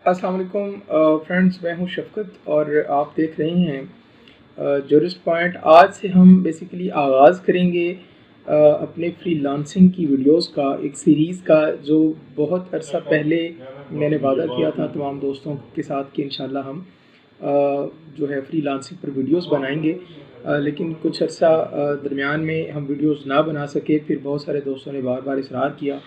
अस्सलाम वालेकुम फ्रेंड्स, मैं हूं शफ़क़त और आप देख रहे हैं जूरिस्ट पॉइंट। आज से हम बेसिकली आगाज़ करेंगे अपने फ्रीलांसिंग की वीडियोस का, एक सीरीज़ का जो बहुत अरसा पहले मैंने वादा किया था तमाम दोस्तों के साथ कि इंशाल्लाह हम जो है फ्रीलांसिंग पर वीडियोस बनाएंगे। लेकिन कुछ अर्सा दरमियान में हम वीडियोस ना बना सके, फिर बहुत सारे दोस्तों ने बार बार इसरार किया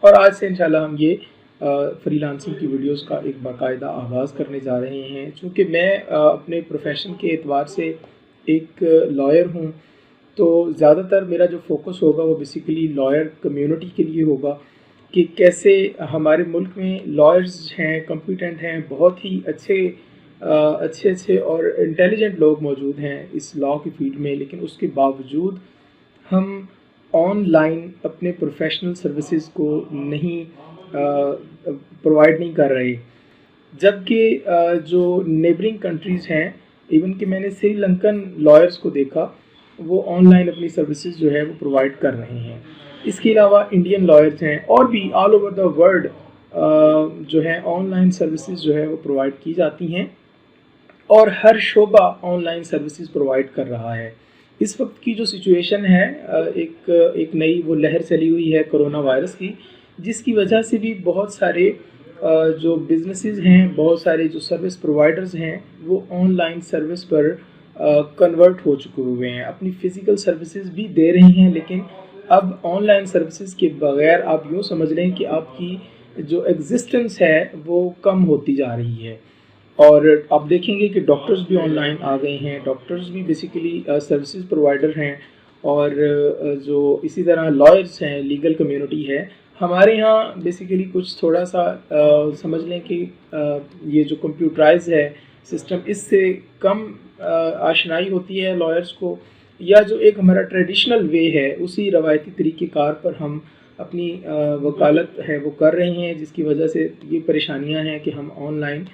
और आज से इंशाल्लाह हम ये फ्रीलांसिंग की वीडियोस का एक बाकायदा आगाज़ करने जा रहे हैं। चूँकि मैं अपने प्रोफेशन के एतबार से एक लॉयर हूँ, तो ज़्यादातर मेरा जो फ़ोकस होगा वो बेसिकली लॉयर कम्युनिटी के लिए होगा कि कैसे हमारे मुल्क में लॉयर्स हैं, कॉम्पिटेंट हैं, बहुत ही अच्छे और इंटेलिजेंट लोग मौजूद हैं इस लॉ की फ़ील्ड में, लेकिन उसके बावजूद हम ऑनलाइन अपने प्रोफेशनल सर्विसेज को नहीं प्रोवाइड नहीं कर रहे। जबकि जो नेबरिंग कंट्रीज़ हैं, इवन कि मैंने श्रीलंकन लॉयर्स को देखा, वो ऑनलाइन अपनी सर्विसेज जो है वो प्रोवाइड कर रहे हैं। इसके अलावा इंडियन लॉयर्स हैं और भी ऑल ओवर द वर्ल्ड जो है ऑनलाइन सर्विसेज जो है वो प्रोवाइड की जाती हैं और हर शोबा ऑनलाइन सर्विसेज प्रोवाइड कर रहा है। इस वक्त की जो सिचुएशन है, एक नई वो लहर चली हुई है कोरोना वायरस की, जिसकी वजह से भी बहुत सारे जो बिज़नेसेस हैं, बहुत सारे जो सर्विस प्रोवाइडर्स हैं, वो ऑनलाइन सर्विस पर कन्वर्ट हो चुके हुए हैं। अपनी फ़िज़िकल सर्विसेज भी दे रहे हैं, लेकिन अब ऑनलाइन सर्विसेज के बगैर आप यूँ समझ लें कि आपकी जो एग्जिस्टेंस है वो कम होती जा रही है। और आप देखेंगे कि डॉक्टर्स भी ऑनलाइन आ गए हैं, डॉक्टर्स भी बेसिकली सर्विसेज प्रोवाइडर हैं और जो इसी तरह लॉयर्स हैं, लीगल कम्युनिटी है। हमारे यहाँ बेसिकली कुछ थोड़ा सा समझ लें कि ये जो कंप्यूटराइज है सिस्टम, इससे कम आशनाई होती है लॉयर्स को, या जो एक हमारा ट्रेडिशनल वे है उसी रवायती तरीक़ेकार पर हम अपनी वकालत है वो कर रहे हैं, जिसकी वजह से ये परेशानियां हैं कि हम ऑनलाइन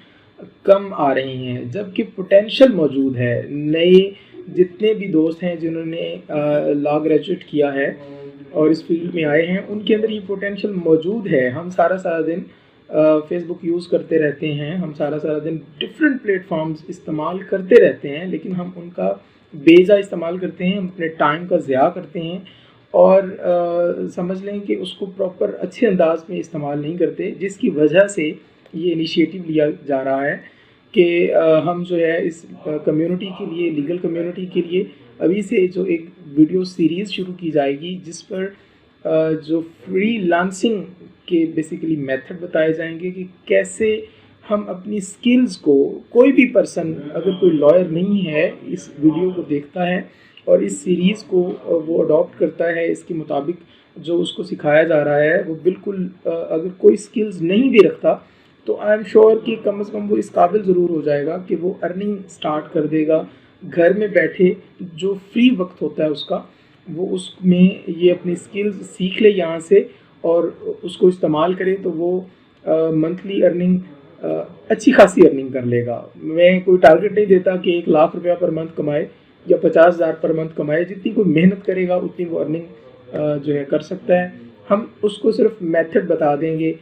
कम आ रही हैं। जबकि पोटेंशियल मौजूद है। नए जितने भी दोस्त हैं जिन्होंने लॉ ग्रेजुएट किया है और इस फील्ड में आए हैं, उनके अंदर ये पोटेंशियल मौजूद है। हम सारा दिन फेसबुक यूज़ करते रहते हैं, हम सारा दिन डिफरेंट प्लेटफॉर्म्स इस्तेमाल करते रहते हैं, लेकिन हम उनका बेजा इस्तेमाल करते हैं, हम अपने टाइम का ज़िया करते हैं और समझ लें कि उसको प्रॉपर अच्छे अंदाज में इस्तेमाल नहीं करते, जिसकी वजह से ये इनिशिएटिव लिया जा रहा है कि हम जो है इस कम्युनिटी के लिए, लीगल कम्युनिटी के लिए अभी से जो एक वीडियो सीरीज़ शुरू की जाएगी, जिस पर जो फ्रीलांसिंग के बेसिकली मेथड बताए जाएंगे कि कैसे हम अपनी स्किल्स को, कोई भी पर्सन अगर कोई लॉयर नहीं है इस वीडियो को देखता है और इस सीरीज़ को वो अडॉप्ट करता है, इसके मुताबिक जो उसको सिखाया जा रहा है वो बिल्कुल अगर कोई स्किल्स नहीं भी रखता तो आई एम श्योर कि कम से कम वो इस काबिल ज़रूर हो जाएगा कि वो अर्निंग स्टार्ट कर देगा घर में बैठे। जो फ्री वक्त होता है उसका, वो उसमें ये अपनी स्किल्स सीख ले यहाँ से और उसको इस्तेमाल करे, तो वो मंथली अर्निंग अच्छी खासी अर्निंग कर लेगा। मैं कोई टारगेट नहीं देता कि 1 लाख रुपया पर मंथ कमाए या 50,000 पर मंथ कमाए। जितनी कोई मेहनत करेगा उतनी वो अर्निंग जो है कर सकता है। हम उसको सिर्फ मेथड बता देंगे,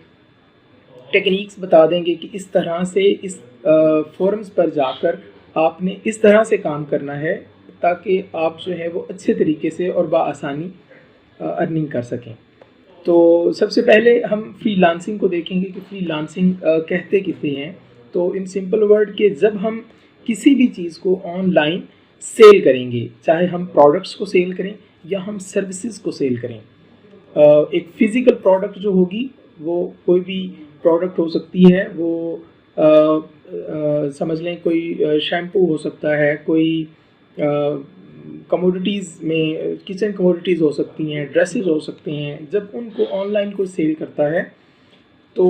टेक्निक्स बता देंगे कि इस तरह से इस फोरम्स पर जाकर आपने इस तरह से काम करना है ताकि आप जो है वो अच्छे तरीके से और बआसानी अर्निंग कर सकें। तो सबसे पहले हम फ्रीलांसिंग को देखेंगे कि फ्रीलांसिंग कहते किसे हैं। तो इन सिंपल वर्ड के, जब हम किसी भी चीज़ को ऑनलाइन सेल करेंगे, चाहे हम प्रोडक्ट्स को सेल करें या हम सर्विसेज को सेल करें। एक फ़िज़िकल प्रोडक्ट जो होगी वो कोई भी प्रोडक्ट हो सकती है, वो समझ लें कोई शैम्पू हो सकता है, कोई कमोडिटीज़ में किचन कमोडिटीज़ हो सकती हैं, ड्रेसेस हो सकती हैं। जब उनको ऑनलाइन कोई सेल करता है तो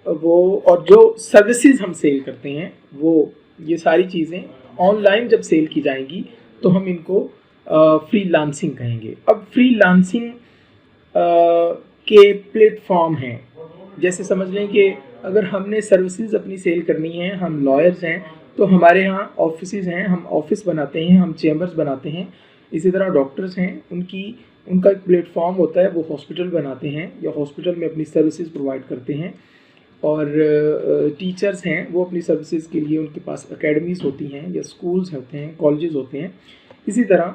वो, और जो सर्विसेज हम सेल करते हैं वो, ये सारी चीज़ें ऑनलाइन जब सेल की जाएंगी तो हम इनको फ्रीलांसिंग कहेंगे। अब फ्रीलांसिंग के प्लेटफॉर्म हैं, जैसे समझ लें कि अगर हमने सर्विसेज अपनी सेल करनी है, हम लॉयर्स हैं तो हमारे यहाँ ऑफिसेज हैं, हम ऑफिस बनाते हैं, हम चेम्बर्स बनाते हैं। इसी तरह डॉक्टर्स हैं, उनका एक प्लेटफॉर्म होता है, वो हॉस्पिटल बनाते हैं या हॉस्पिटल में अपनी सर्विसेज प्रोवाइड करते हैं। और टीचर्स हैं वो अपनी सर्विसेज के लिए उनके पास एकेडमीज़ होती हैं या स्कूल्स होते हैं, कॉलेजेस होते हैं। इसी तरह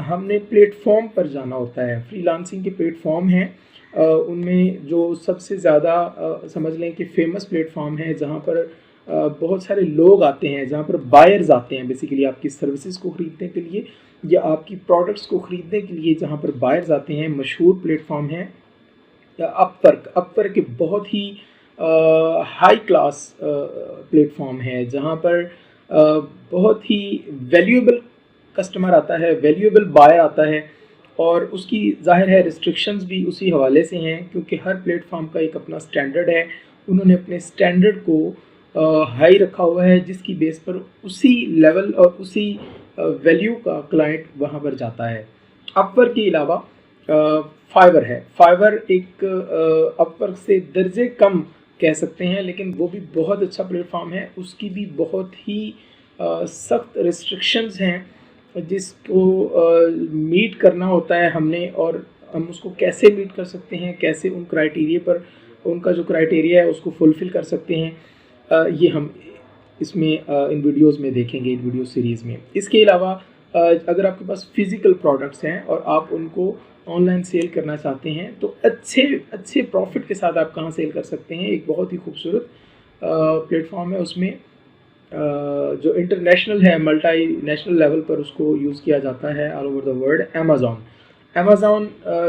हमने प्लेटफॉर्म पर जाना होता है। फ्रीलांसिंग के प्लेटफॉर्म हैं, उनमें जो सबसे ज़्यादा समझ लें कि फेमस प्लेटफॉर्म है जहाँ पर बहुत सारे लोग आते हैं, जहाँ पर बायर्स आते हैं बेसिकली आपकी सर्विसेज को ख़रीदने के लिए या आपकी प्रोडक्ट्स को ख़रीदने के लिए। जहाँ पर बायर्स आते हैं, मशहूर प्लेटफॉर्म है या अपवर्क एक बहुत ही हाई क्लास प्लेटफॉर्म है जहाँ पर बहुत ही वैल्यूएबल कस्टमर आता है, वैल्यूएबल बायर आता है। और उसकी ज़ाहिर है रिस्ट्रिक्शंस भी उसी हवाले से हैं क्योंकि हर प्लेटफॉर्म का एक अपना स्टैंडर्ड है। उन्होंने अपने स्टैंडर्ड को हाई रखा हुआ है जिसकी बेस पर उसी लेवल और उसी वैल्यू का क्लाइंट वहाँ पर जाता है। अपवर्क के अलावा फाइवर है। फाइवर एक अपवर्क से दर्जे कम कह सकते हैं, लेकिन वो भी बहुत अच्छा प्लेटफॉर्म है। उसकी भी बहुत ही सख्त रिस्ट्रिक्शंस हैं जिसको मीट करना होता है हमने, और हम उसको कैसे मीट कर सकते हैं, कैसे उन क्राइटेरिया पर उनका जो क्राइटेरिया है उसको फुलफ़िल कर सकते हैं, ये हम इसमें इन वीडियोस में देखेंगे, इन वीडियो सीरीज़ में। इसके अलावा अगर आपके पास फ़िज़िकल प्रोडक्ट्स हैं और आप उनको ऑनलाइन सेल करना चाहते हैं तो अच्छे प्रॉफिट के साथ आप कहाँ सेल कर सकते हैं। एक बहुत ही खूबसूरत प्लेटफॉर्म है, उसमें जो इंटरनेशनल है, मल्टी नेशनल लेवल पर उसको यूज़ किया जाता है all over the world, Amazon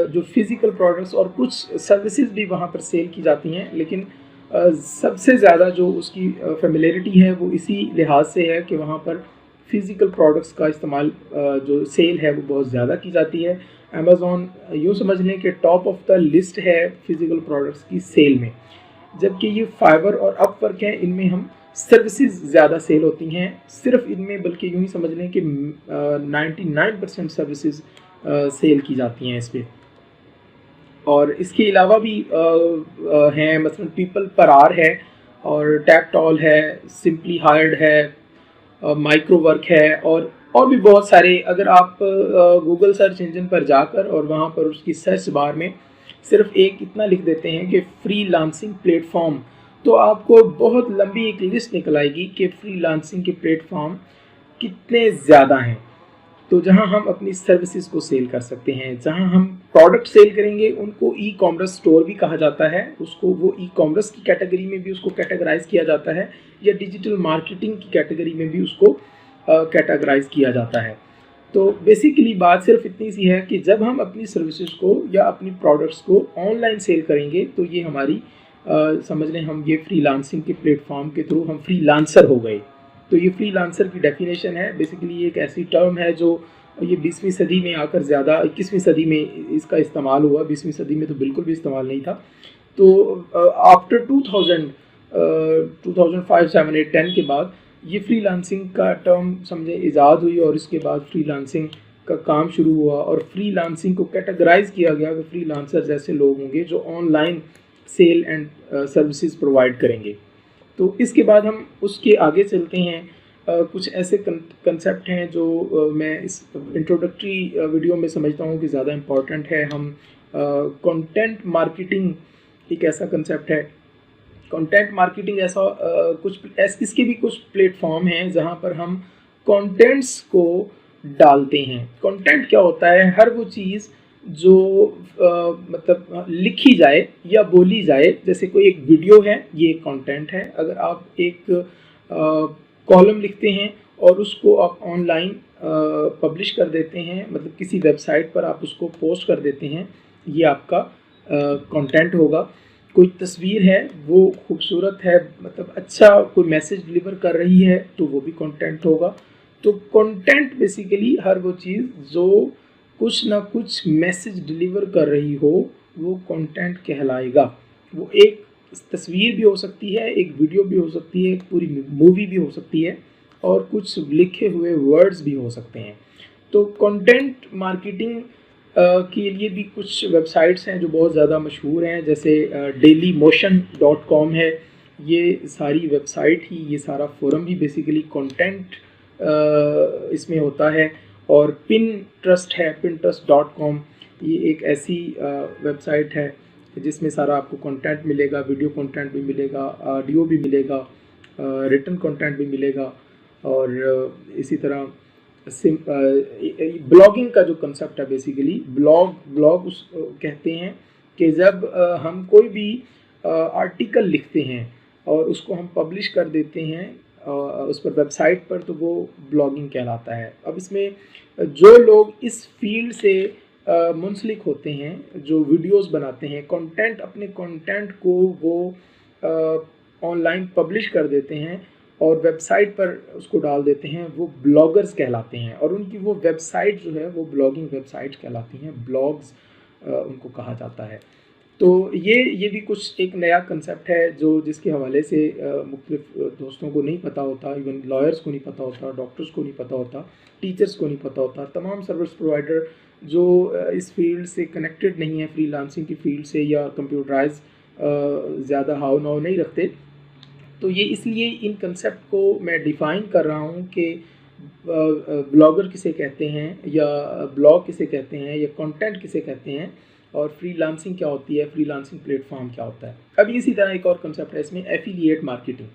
जो फ़िज़िकल प्रोडक्ट्स और कुछ सर्विसेज भी वहाँ पर सेल की जाती हैं, लेकिन सबसे ज़्यादा जो उसकी फेमिलियरिटी है वो इसी लिहाज से है कि वहाँ पर फ़िज़िकल प्रोडक्ट्स का इस्तेमाल जो सेल है वो बहुत ज़्यादा की जाती है। अमेज़ॉन यूँ समझ लें कि टॉप ऑफ द लिस्ट है फ़िज़िकल प्रोडक्ट्स की सेल में, जबकि ये फाइवर और अपवर्क हैं, इनमें हम सर्विसेज ज़्यादा सेल होती हैं। सिर्फ इनमें बल्कि यूँ ही समझ लें कि 99% सर्विसेज सेल की जाती हैं इस पर। और इसके अलावा भी हैं, मसलन पीपल पर आर है और टैक्टॉल है, सिंपली हायर्ड है, माइक्रो वर्क है और भी बहुत सारे। अगर आप गूगल सर्च इंजन पर जाकर और वहाँ पर उसकी सर्च बार में सिर्फ एक इतना लिख देते हैं कि फ्रीलांसिंग प्लेटफॉर्म, तो आपको बहुत लंबी एक लिस्ट निकल आएगी कि फ्रीलांसिंग के प्लेटफॉर्म कितने ज़्यादा हैं। तो जहां हम अपनी सर्विसेज को सेल कर सकते हैं, जहां हम प्रोडक्ट सेल करेंगे उनको ई कॉमर्स स्टोर भी कहा जाता है, उसको वो ई कॉमर्स की कैटेगरी में भी उसको कैटेगराइज किया जाता है, या डिजिटल मार्केटिंग की कैटेगरी में भी उसको कैटेगराइज किया जाता है। तो बेसिकली बात सिर्फ इतनी सी है कि जब हम अपनी सर्विसेज को या अपनी प्रोडक्ट्स को ऑनलाइन सेल करेंगे तो ये हमारी समझ लें हम ये फ्रीलांसिंग के प्लेटफॉर्म के थ्रू हम फ्रीलांसर हो गए। तो ये फ्रीलांसर की डेफिनेशन है। बेसिकली एक ऐसी टर्म है जो ये 20वीं सदी में आकर ज़्यादा 21वीं सदी में इसका इस्तेमाल हुआ। 20वीं सदी में तो बिल्कुल भी इस्तेमाल नहीं था। तो आफ्टर 2005, 7, 8, 10 के बाद ये फ्रीलांसिंग का टर्म समझे ईजाद हुई और इसके बाद फ्रीलांसिंग का काम शुरू हुआ और फ्रीलांसिंग को कैटेगराइज किया गया कि फ्रीलांसर जैसे लोग होंगे जो online sale and services provide करेंगे। तो इसके बाद हम उसके आगे चलते हैं। कुछ ऐसे कंसेप्ट हैं जो मैं इस इंट्रोडक्टरी वीडियो में समझता हूँ कि ज़्यादा इम्पॉर्टेंट है। हम कंटेंट मार्केटिंग एक ऐसा कंसेप्ट है। कंटेंट मार्केटिंग ऐसा इसके भी कुछ प्लेटफॉर्म हैं जहाँ पर हम कंटेंट्स को डालते हैं। कंटेंट क्या होता है? हर वो चीज़ जो मतलब लिखी जाए या बोली जाए, जैसे कोई एक वीडियो है, ये एक कंटेंट है। अगर आप एक कॉलम लिखते हैं और उसको आप ऑनलाइन पब्लिश कर देते हैं, मतलब किसी वेबसाइट पर आप उसको पोस्ट कर देते हैं, ये आपका कंटेंट होगा। कोई तस्वीर है वो खूबसूरत है, मतलब अच्छा कोई मैसेज डिलीवर कर रही है, तो वो भी कंटेंट होगा। तो कंटेंट बेसिकली हर वो चीज़ जो कुछ ना कुछ मैसेज डिलीवर कर रही हो वो कंटेंट कहलाएगा। वो एक तस्वीर भी हो सकती है, एक वीडियो भी हो सकती है, एक पूरी मूवी भी हो सकती है, और कुछ लिखे हुए वर्ड्स भी हो सकते हैं। तो कंटेंट मार्केटिंग के लिए भी कुछ वेबसाइट्स हैं जो बहुत ज़्यादा मशहूर हैं, जैसे dailymotion.com है। ये सारी वेबसाइट ही, ये सारा फोरम ही बेसिकली कंटेंट इसमें होता है। और Pinterest है, pinterest.com, ये एक ऐसी वेबसाइट है जिसमें सारा आपको कंटेंट मिलेगा, वीडियो कंटेंट भी मिलेगा, ऑडियो भी मिलेगा, रिटन कंटेंट भी मिलेगा। और इसी तरह ब्लॉगिंग का जो कंसेप्ट है, बेसिकली ब्लॉग उस कहते हैं कि जब हम कोई भी आर्टिकल लिखते हैं और उसको हम पब्लिश कर देते हैं उस पर वेबसाइट पर, तो वो ब्लॉगिंग कहलाता है। अब इसमें जो लोग इस फील्ड से मुंसलिक होते हैं, जो वीडियोस बनाते हैं, कंटेंट, अपने कंटेंट को वो ऑनलाइन पब्लिश कर देते हैं और वेबसाइट पर उसको डाल देते हैं, वो ब्लॉगर्स कहलाते हैं। और उनकी वो वेबसाइट जो है वो ब्लॉगिंग वेबसाइट कहलाती हैं, ब्लॉग्स उनको कहा जाता है। तो ये भी कुछ एक नया कंसेप्ट है जो जिसके हवाले से मुख्तलिफ दोस्तों को नहीं पता होता, इवन लॉयर्स को नहीं पता होता, डॉक्टर्स को नहीं पता होता, टीचर्स को नहीं पता होता, तमाम सर्विस प्रोवाइडर जो इस फील्ड से कनेक्टेड नहीं है, फ्रीलांसिंग की फील्ड से, या कंप्यूटराइज ज़्यादा हाव नाव नहीं रखते। तो ये इसलिए इन कंसेप्ट को मैं डिफ़ाइन कर रहा हूँ कि ब्लॉगर किसे कहते हैं, या ब्लॉग किसे कहते हैं, या कंटेंट किसे कहते हैं, और फ्रीलांसिंग क्या होती है, फ्रीलांसिंग प्लेटफॉर्म क्या होता है। अब इसी तरह एक और कंसेप्ट है इसमें, एफिलिएट मार्केटिंग।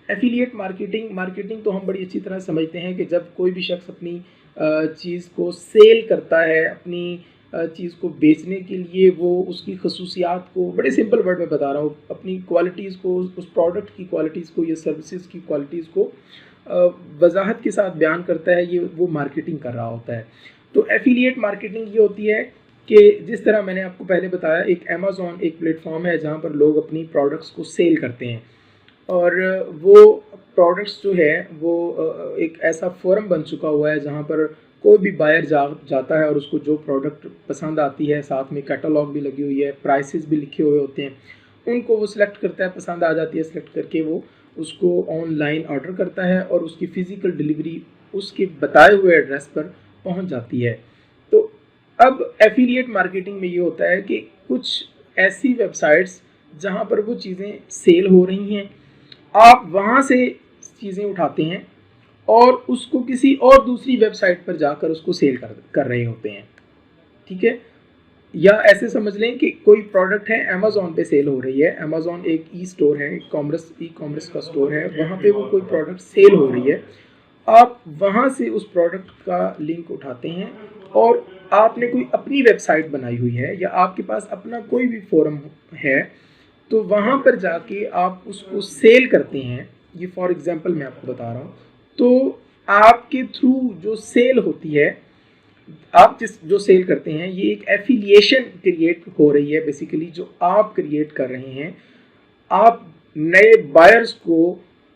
एफिलिएट मार्केटिंग तो हम बड़ी अच्छी तरह समझते हैं कि जब कोई भी शख्स अपनी चीज़ को सेल करता है, अपनी चीज़ को बेचने के लिए वो उसकी खसूसियात को, बड़े सिंपल वर्ड में बता रहा हूँ, अपनी क्वालिटीज़ को, उस प्रोडक्ट की क्वालिटीज़ को या सर्विसेज की क्वालिटीज़ को वजाहत के साथ बयान करता है, ये वो मार्केटिंग कर रहा होता है। तो एफिलिएट मार्केटिंग ये होती है कि जिस तरह मैंने आपको पहले बताया, एक अमेज़ॉन एक प्लेटफॉर्म है जहाँ पर लोग अपनी प्रोडक्ट्स को सेल करते हैं, और वो प्रोडक्ट्स जो है वो एक ऐसा फोरम बन चुका हुआ है जहाँ पर कोई भी बायर जाता है और उसको जो प्रोडक्ट पसंद आती है, साथ में कैटलॉग भी लगी हुई है, प्राइसेस भी लिखे हुए होते हैं, उनको वो सिलेक्ट करता है, पसंद आ जाती है, सिलेक्ट करके वो उसको ऑनलाइन ऑर्डर करता है और उसकी फ़िज़िकल डिलीवरी उसके बताए हुए एड्रेस पर पहुंच जाती है। तो अब एफिलिएट मार्केटिंग में ये होता है कि कुछ ऐसी वेबसाइट्स जहां पर वो चीज़ें सेल हो रही हैं, आप वहां से चीज़ें उठाते हैं और उसको किसी और दूसरी वेबसाइट पर जाकर उसको सेल कर रहे होते हैं, ठीक है। या ऐसे समझ लें कि कोई प्रोडक्ट है, अमेज़ॉन पे सेल हो रही है, अमेज़ॉन एक ई स्टोर है, ई कॉमर्स का स्टोर है, वहाँ पे वो कोई प्रोडक्ट सेल हो रही है, आप वहाँ से उस प्रोडक्ट का लिंक उठाते हैं और आपने कोई अपनी वेबसाइट बनाई हुई है या आपके पास अपना कोई भी फोरम है, तो वहाँ पर जाके आप उसको सेल करते हैं। ये फॉर एग्जांपल मैं आपको बता रहा हूँ। तो आपके थ्रू जो सेल होती है, आप जो सेल करते हैं, ये एक एफिलिएशन क्रिएट हो रही है, बेसिकली जो आप क्रिएट कर रहे हैं। आप नए बायर्स को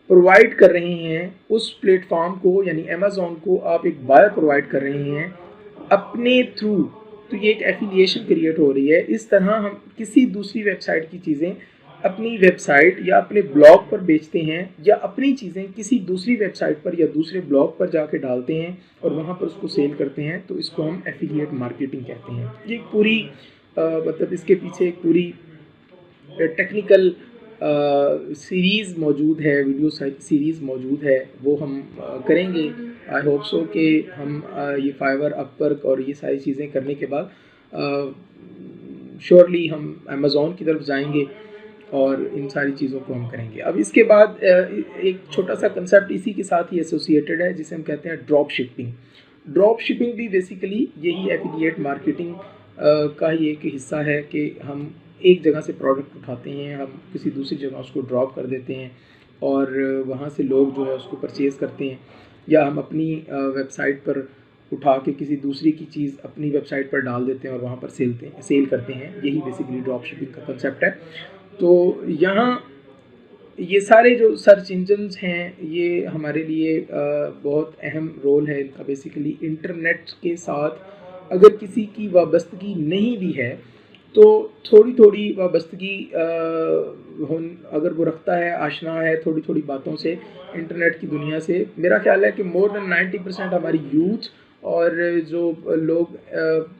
प्रोवाइड कर रहे हैं, उस प्लेटफॉर्म को यानी अमेज़ॉन को आप एक बायर प्रोवाइड कर रहे हैं अपने थ्रू। तो ये एक एफिलिएशन क्रिएट हो रही है। इस तरह हम किसी दूसरी वेबसाइट की चीज़ें अपनी वेबसाइट या अपने ब्लॉग पर बेचते हैं, या अपनी चीज़ें किसी दूसरी वेबसाइट पर या दूसरे ब्लॉग पर जाके डालते हैं और वहाँ पर उसको सेल करते हैं। तो इसको हम एफिलिएट मार्केटिंग कहते हैं। ये पूरी मतलब इसके पीछे एक पूरी टेक्निकल सीरीज़ मौजूद है, वीडियो सीरीज़ मौजूद है, वो हम करेंगे। आई होप सो कि हम ये फाइवर, अपवर्क और ये सारी चीज़ें करने के बाद श्योरली हम अमेज़ॉन की तरफ जाएंगे और इन सारी चीज़ों को हम करेंगे। अब इसके बाद एक छोटा सा कंसेप्ट इसी के साथ ही एसोसिएटेड है, जिसे हम कहते हैं ड्रॉप शिपिंग। ड्रॉप शिपिंग भी बेसिकली यही एफिलिएट मार्केटिंग का ही एक हिस्सा है कि हम एक जगह से प्रोडक्ट उठाते हैं, हम किसी दूसरी जगह उसको ड्रॉप कर देते हैं और वहाँ से लोग जो है उसको परचेज़ करते हैं, या हम अपनी वेबसाइट पर उठा के किसी दूसरी की चीज़ अपनी वेबसाइट पर डाल देते हैं और वहाँ पर सेल करते हैं। यही बेसिकली ड्रॉप शिपिंग का कंसेप्ट है। तो यहाँ ये सारे जो सर्च इंजन्स हैं, ये हमारे लिए बहुत अहम रोल है इनका। बेसिकली इंटरनेट के साथ अगर किसी की वाबस्तगी नहीं भी है, तो थोड़ी थोड़ी वाबस्तगी अगर वो रखता है, आशना है थोड़ी थोड़ी बातों से, इंटरनेट की दुनिया से, मेरा ख्याल है कि मोर देन 90% हमारी यूथ और जो लोग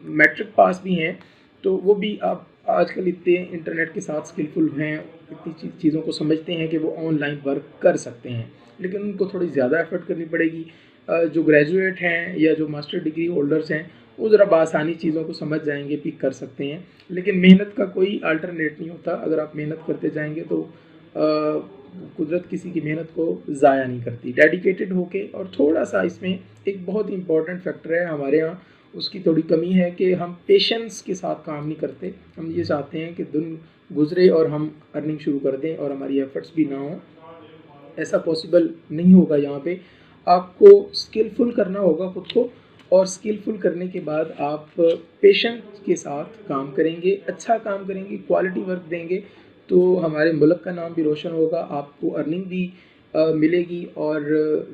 मैट्रिक पास भी हैं, तो वो भी अब आजकल इतने इंटरनेट के साथ स्किलफुल हैं, इतनी चीज़ों को समझते हैं कि वो ऑनलाइन वर्क कर सकते हैं। लेकिन उनको थोड़ी ज़्यादा एफर्ट करनी पड़ेगी। जो ग्रेजुएट हैं या जो मास्टर डिग्री होल्डर्स हैं, वो ज़रा बआसानी चीज़ों को समझ जाएंगे, पिक कर सकते हैं। लेकिन मेहनत का कोई अल्टरनेट नहीं होता। अगर आप मेहनत करते जाएंगे तो कुदरत किसी की मेहनत को ज़ाया नहीं करती। डेडिकेटेड होके, और थोड़ा सा इसमें एक बहुत इंपॉर्टेंट फैक्टर है हमारे यहाँ, उसकी थोड़ी कमी है कि हम पेशेंस के साथ काम नहीं करते। हम ये चाहते हैं कि दिन गुजरे और हम अर्निंग शुरू कर दें और हमारी एफर्ट्स भी ना हो। ऐसा पॉसिबल नहीं होगा यहाँ पे। आपको स्किलफुल करना होगा खुद को, और स्किलफुल करने के बाद आप पेशेंस के साथ काम करेंगे, अच्छा काम करेंगे, क्वालिटी वर्क देंगे, तो हमारे मुल्क का नाम भी रोशन होगा, आपको अर्निंग भी मिलेगी, और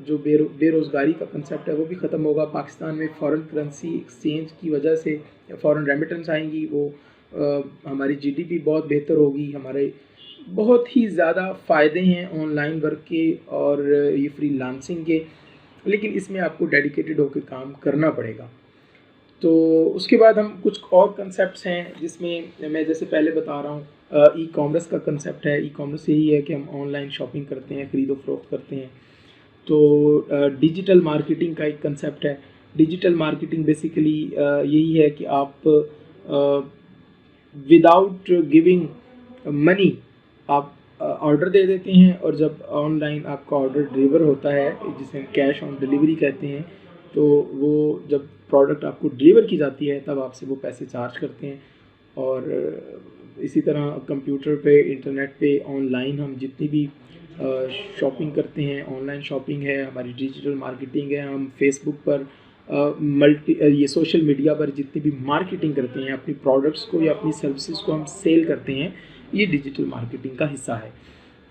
जो बेरोज़गारी का कंसेप्ट है वो भी ख़त्म होगा। पाकिस्तान में फ़ॉरेन करेंसी एक्सचेंज की वजह से फ़ॉरेन रेमिटेंस आएंगी, वो हमारी जीडीपी बहुत बेहतर होगी। हमारे बहुत ही ज़्यादा फ़ायदे हैं ऑनलाइन वर्क के और ये फ्रीलांसिंग के, लेकिन इसमें आपको डेडिकेटेड होकर काम करना पड़ेगा। तो उसके बाद हम कुछ और कंसेप्ट्स हैं जिसमें मैं जैसे पहले बता रहा हूँ, ई कॉमर्स का कंसेप्ट है। ई कॉमर्स यही है कि हम ऑनलाइन शॉपिंग करते हैं, ख़रीदो फरोख्त करते हैं। तो डिजिटल मार्केटिंग का एक कंसेप्ट है। डिजिटल मार्केटिंग बेसिकली यही है कि आप विदाउट गिविंग मनी आप ऑर्डर दे देते हैं, और जब ऑनलाइन आपका ऑर्डर डिलीवर होता है, जिसे हम कैश ऑन डिलीवरी कहते हैं, तो वो जब प्रोडक्ट आपको डिलीवर की जाती है तब आपसे वो पैसे चार्ज करते हैं। और इसी तरह कंप्यूटर पे, इंटरनेट पे, ऑनलाइन हम जितनी भी शॉपिंग करते हैं, ऑनलाइन शॉपिंग है, हमारी डिजिटल मार्केटिंग है। हम फेसबुक पर ये सोशल मीडिया पर जितनी भी मार्केटिंग करते हैं अपनी प्रोडक्ट्स को या अपनी सर्विसेज को हम सेल करते हैं, ये डिजिटल मार्केटिंग का हिस्सा है।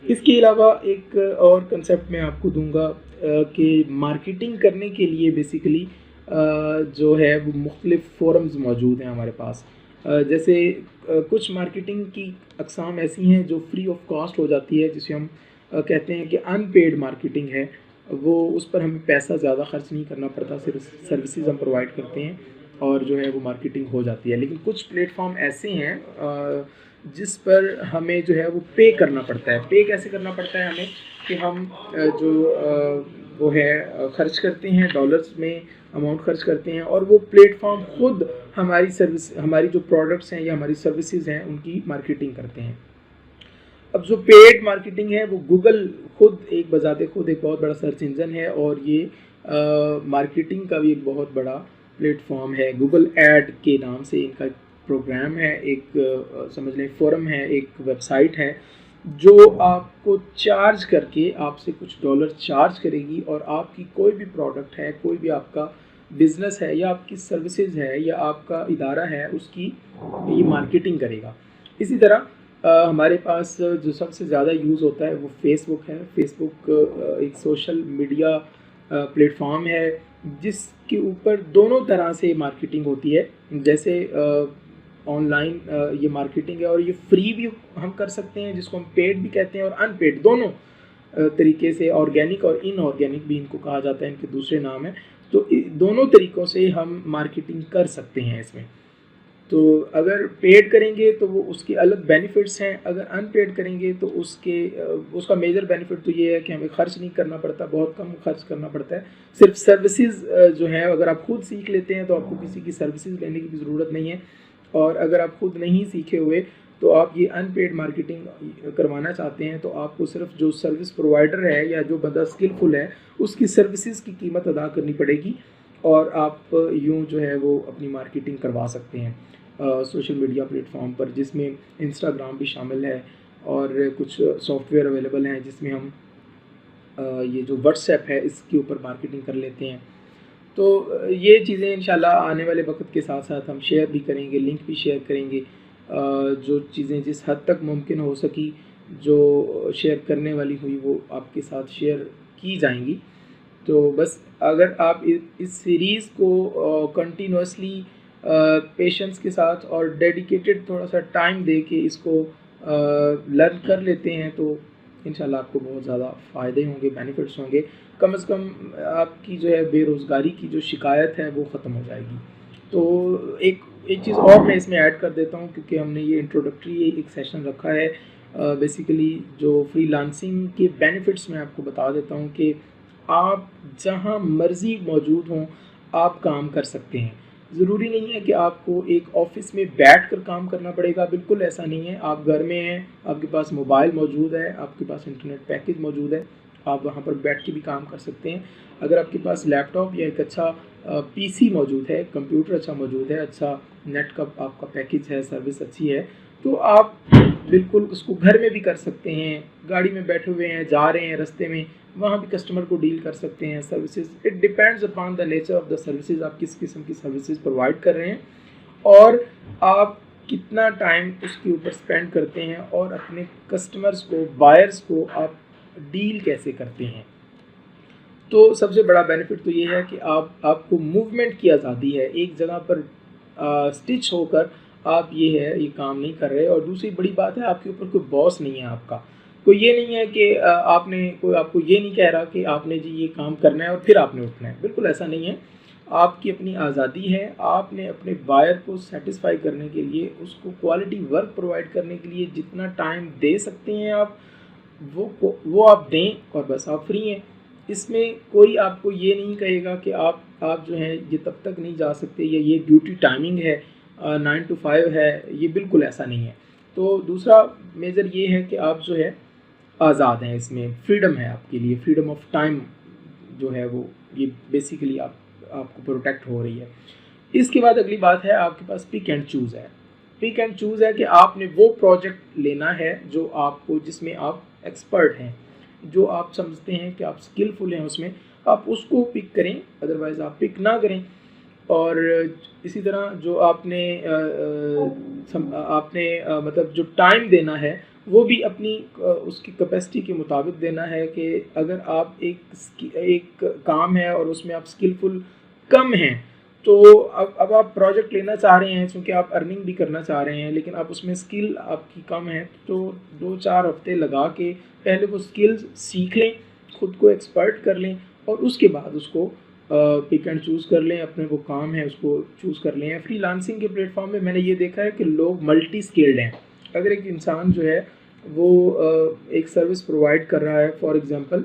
इसके अलावा एक और कंसेप्ट मैं आपको दूंगा कि मार्केटिंग करने के लिए बेसिकली जो है वो मुख्तलिफ़ फोरम्स मौजूद हैं हमारे पास। जैसे कुछ मार्केटिंग की अक़साम ऐसी हैं जो फ्री ऑफ कॉस्ट हो जाती है, जिसे हम कहते हैं कि अनपेड मार्केटिंग है। वो उस पर हमें पैसा ज़्यादा ख़र्च नहीं करना पड़ता, सिर्फ सर्विसेज हम प्रोवाइड करते हैं और जो है वो मार्केटिंग हो जाती है। लेकिन कुछ प्लेटफॉर्म ऐसे हैं जिस पर हमें जो है वो पे करना पड़ता है। पे कैसे करना पड़ता है हमें, कि हम वो है ख़र्च करते हैं, डॉलर्स में अमाउंट ख़र्च करते हैं, और वो प्लेटफॉर्म ख़ुद हमारी सर्विस, हमारी जो प्रोडक्ट्स हैं या हमारी सर्विसेज हैं उनकी मार्केटिंग करते हैं। अब जो पेड मार्केटिंग है वो गूगल खुद एक बजाते खुद एक बहुत बड़ा सर्च इंजन है, और ये मार्केटिंग का भी एक बहुत बड़ा प्लेटफॉर्म है। गूगल ऐड के नाम से इनका प्रोग्राम है, एक समझ लें फोरम है, एक वेबसाइट है जो आपको चार्ज करके आपसे कुछ डॉलर चार्ज करेगी, और आपकी कोई भी प्रोडक्ट है, कोई भी आपका बिज़नेस है या आपकी सर्विसेज है या आपका इदारा है, उसकी ये मार्केटिंग करेगा। इसी तरह हमारे पास जो सबसे ज़्यादा यूज़ होता है वो फेसबुक है। फेसबुक एक सोशल मीडिया प्लेटफॉर्म है जिसके ऊपर दोनों तरह से मार्केटिंग होती है। जैसे ऑनलाइन ये मार्केटिंग है, और ये फ्री भी हम कर सकते हैं, जिसको हम पेड भी कहते हैं, और अनपेड दोनों तरीके से, ऑर्गेनिक और इनऑर्गेनिक भी इनको कहा जाता है, इनके दूसरे नाम हैं। तो दोनों तरीक़ों से हम मार्केटिंग कर सकते हैं इसमें। तो अगर पेड करेंगे तो वो उसके अलग बेनिफिट्स हैं, अगर अनपेड करेंगे तो उसका मेजर बेनिफिट तो ये है कि हमें ख़र्च नहीं करना पड़ता, बहुत कम खर्च करना पड़ता है। सिर्फ सर्विसेज जो है अगर आप खुद सीख लेते हैं तो आपको किसी की सर्विसेज लेने की भी ज़रूरत नहीं है, और अगर आप खुद नहीं सीखे हुए तो आप ये अनपेड मार्केटिंग करवाना चाहते हैं तो आपको सिर्फ जो सर्विस प्रोवाइडर है या जो बंदा स्किलफुल है उसकी सर्विसेज की कीमत अदा करनी पड़ेगी, और आप यूँ जो है वो अपनी मार्केटिंग करवा सकते हैं सोशल मीडिया प्लेटफॉर्म पर, जिसमें इंस्टाग्राम भी शामिल है, और कुछ सॉफ्टवेयर अवेलेबल हैं जिसमें हम ये जो व्हाट्सएप है इसके ऊपर मार्केटिंग कर लेते हैं। तो ये चीज़ें इंशाल्लाह आने वाले वक्त के साथ साथ हम शेयर भी करेंगे, लिंक भी शेयर करेंगे। जो चीज़ें जिस हद तक मुमकिन हो सकी, जो शेयर करने वाली हुई, वो आपके साथ शेयर की जाएंगी। तो बस अगर आप इस सीरीज़ को कंटिन्यूसली पेशेंस के साथ और डेडिकेटेड थोड़ा सा टाइम दे के इसको लर्न कर लेते हैं तो इंशाल्लाह आपको बहुत ज़्यादा फ़ायदे होंगे, बेनिफिट्स होंगे। कम से कम आपकी जो है बेरोज़गारी की जो शिकायत है वो ख़त्म हो जाएगी। तो एक चीज़ और मैं इसमें ऐड कर देता हूँ, क्योंकि हमने ये इंट्रोडक्टरी एक सेशन रखा है। बेसिकली जो फ्रीलांसिंग के बेनिफिट्स मैं आपको बता देता हूँ कि आप जहाँ मर्ज़ी मौजूद हों आप काम कर सकते हैं। ज़रूरी नहीं है कि आपको एक ऑफिस में बैठ कर काम करना पड़ेगा, बिल्कुल ऐसा नहीं है। आप घर में हैं, आपके पास मोबाइल मौजूद है, आपके पास इंटरनेट पैकेज मौजूद है, आप वहाँ पर बैठ के भी काम कर सकते हैं। अगर आपके पास लैपटॉप या एक अच्छा पीसी मौजूद है, कंप्यूटर अच्छा मौजूद है, अच्छा नेट का आपका पैकेज है, सर्विस अच्छी है, तो आप बिल्कुल उसको घर में भी कर सकते हैं। गाड़ी में बैठे हुए हैं, जा रहे हैं रास्ते में, वहाँ भी कस्टमर को डील कर सकते हैं। Services, it depends upon the nature of the services, आप किस किस्म की सर्विसेज प्रोवाइड कर रहे हैं और आप कितना टाइम उसके ऊपर स्पेंड करते हैं और अपने कस्टमर्स को, बायर्स को आप डील कैसे करते हैं। तो सबसे बड़ा बेनिफिट तो ये है कि आपको मूवमेंट की आज़ादी है, एक जगह पर स्टिच होकर आप ये काम नहीं कर रहे। और दूसरी बड़ी बात है, आपके ऊपर कोई बॉस नहीं है आपका, कोई ये नहीं है कि कोई आपको ये नहीं कह रहा कि आपने जी ये काम करना है और फिर आपने उठना है, बिल्कुल ऐसा नहीं है। आपकी अपनी आज़ादी है, आपने अपने बायर को सेटिस्फाई करने के लिए, उसको क्वालिटी वर्क प्रोवाइड करने के लिए जितना टाइम दे सकते हैं आप वो आप दें और बस आप फ्री हैं। इसमें कोई आपको ये नहीं कहेगा कि आप जो हैं ये तब तक नहीं जा सकते या ये ड्यूटी टाइमिंग है 9 to 5 है, ये बिल्कुल ऐसा नहीं है। तो दूसरा मेजर ये है कि आप जो है आज़ाद हैं, इसमें फ्रीडम है आपके लिए, फ्रीडम ऑफ टाइम जो है वो ये बेसिकली आपको प्रोटेक्ट हो रही है। इसके बाद अगली बात है, आपके पास पिक एंड चूज़ है। पिक एंड चूज़ है कि आपने वो प्रोजेक्ट लेना है जो आपको, जिसमें आप एक्सपर्ट हैं, जो आप समझते हैं कि आप स्किलफुल हैं उसमें, आप उसको पिक करें, अदरवाइज़ आप पिक ना करें। और इसी तरह जो मतलब जो टाइम देना है वो भी अपनी उसकी कैपेसिटी के मुताबिक देना है कि अगर आप एक काम है और उसमें आप स्किलफुल कम हैं, तो अब आप प्रोजेक्ट लेना चाह रहे हैं क्योंकि आप अर्निंग भी करना चाह रहे हैं, लेकिन आप उसमें स्किल आपकी कम है, तो 2-4 हफ्ते लगा के पहले वो स्किल्स सीख लें, खुद को एक्सपर्ट कर लें और उसके बाद उसको पिक एंड चूज़ कर लें, अपने वो काम है उसको चूज़ कर लें। फ्रीलांसिंग के प्लेटफॉर्म में मैंने ये देखा है कि लोग मल्टी स्किल्ड हैं। अगर एक इंसान जो है वो एक सर्विस प्रोवाइड कर रहा है, फॉर एग्ज़ाम्पल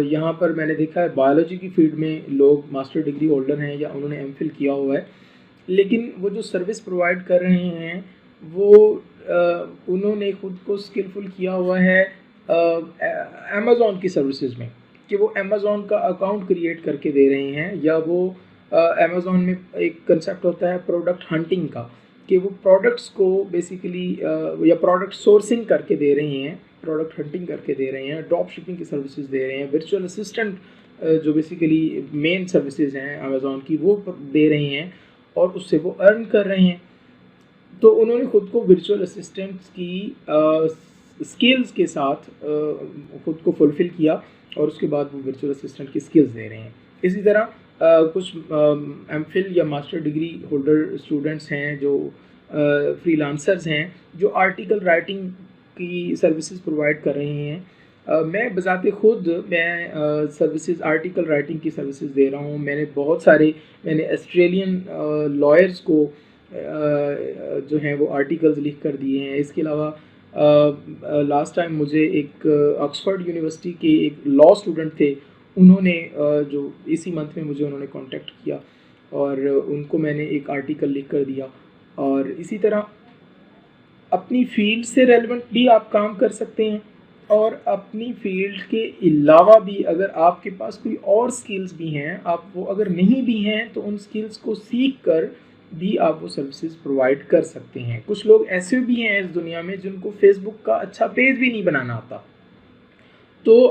यहाँ पर मैंने देखा है बायोलॉजी की फील्ड में लोग मास्टर डिग्री होल्डर हैं या उन्होंने एमफिल किया हुआ है, लेकिन वो जो सर्विस प्रोवाइड कर रहे हैं वो उन्होंने खुद को स्किलफुल किया हुआ है अमेज़ॉन की सर्विसेज में, कि वो अमेज़ॉन का अकाउंट क्रिएट करके दे रहे हैं, या वो अमेज़ॉन में एक कंसेप्ट होता है प्रोडक्ट हंटिंग का, कि वो प्रोडक्ट्स को बेसिकली या प्रोडक्ट सोर्सिंग करके दे रहे हैं, प्रोडक्ट हंटिंग करके दे रहे हैं, ड्रॉप शिपिंग की सर्विसेज दे रहे हैं, वर्चुअल असिस्टेंट जो बेसिकली मेन सर्विसेज हैं अमेज़ॉन की वो दे रहे हैं और उससे वो अर्न कर रहे हैं। तो उन्होंने खुद को वर्चुअल असिस्टेंट्स की स्किल्स के साथ खुद को फुलफ़िल किया और उसके बाद वो वर्चुअल असिस्टेंट की स्किल्स दे रहे हैं। इसी तरह कुछ एमफिल या मास्टर डिग्री होल्डर स्टूडेंट्स हैं जो फ्रीलांसर्स हैं, जो आर्टिकल राइटिंग की सर्विसेज प्रोवाइड कर रहे हैं। मैं बज़ाते खुद मैं सर्विसेज आर्टिकल राइटिंग की सर्विसेज दे रहा हूँ। मैंने ऑस्ट्रेलियन लॉयर्स को जो हैं वो आर्टिकल्स लिख कर दिए हैं। इसके अलावा लास्ट टाइम मुझे एक ऑक्सफोर्ड यूनिवर्सिटी के एक लॉ स्टूडेंट थे, उन्होंने जो इसी मंथ में मुझे उन्होंने कांटेक्ट किया और उनको मैंने एक आर्टिकल लिख कर दिया। और इसी तरह अपनी फील्ड से रेलेवेंट भी आप काम कर सकते हैं और अपनी फील्ड के अलावा भी अगर आपके पास कोई और स्किल्स भी हैं, आप वो अगर नहीं भी हैं तो उन स्किल्स को सीख कर भी आप वो सर्विसेज प्रोवाइड कर सकते हैं। कुछ लोग ऐसे भी हैं इस दुनिया में जिनको फेसबुक का अच्छा पेज भी नहीं बनाना आता। तो